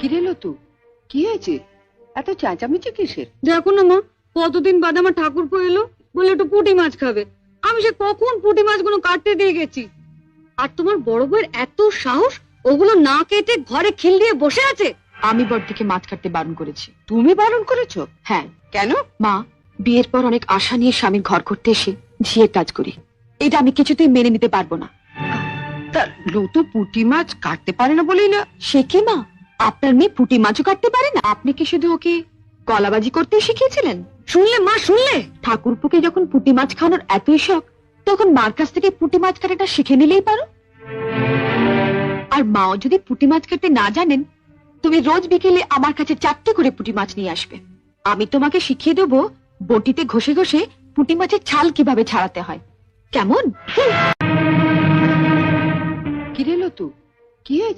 কিরে লতু, কি হয়েছে? এত চেঁচামেচি কিসের? দেখো না মা, কতদিন বাদে আমার ঠাকুরপো এলো, বলে একটু পুঁটি মাছ খাবে। আমি সে কখন পুঁটি মাছগুলো কাটতে দিয়ে গেছি, আর তোমার বড় বউয়ের এত সাহস, ওগুলো না কেটে ঘরে খিল দিয়ে বসে আছে। আমি বড়দিকে মাছ কাটতে বারণ করেছি। তুমি বারণ করেছো? হ্যাঁ। কেন? মা, বিয়ের পর অনেক আশা নিয়ে স্বামীর ঘর করতে এসে ঝিয়ের কাজ করি, এটা আমি কিছুতেই মেনে নিতে পারবো না। তা লতু পুঁটি মাছ কাটতে পারে না বলেই না? সে কি মা, আপনার মেয়ে পুঁটি মাছও কাটতে পারে না? আপনি কি শুধু ওকে কলাবাজি করতে শিখিয়েছিলেন? শুনলে মা, শুনলে? ঠাকুরপুকে যখন পুঁটি মাছ খাওয়ানোর এতই শখ, তখন মার কাছ থেকে পুঁটি মাছ কাটাটা শিখে নিলেই পারো। আর মাও যদি পুঁটি মাছ কাটতে না জানেন, তুমি রোজ বিকেলে আমার কাছে 4টে করে পুঁটি মাছ নিয়ে আসবে। আমি তোমাকে শিখিয়ে দেবো বটিতে ঘষে ঘষে পুঁটি মাছের ছাল কিভাবে ছাড়াতে হয়। কেমন? কিরে লতু, কি হয়েছে?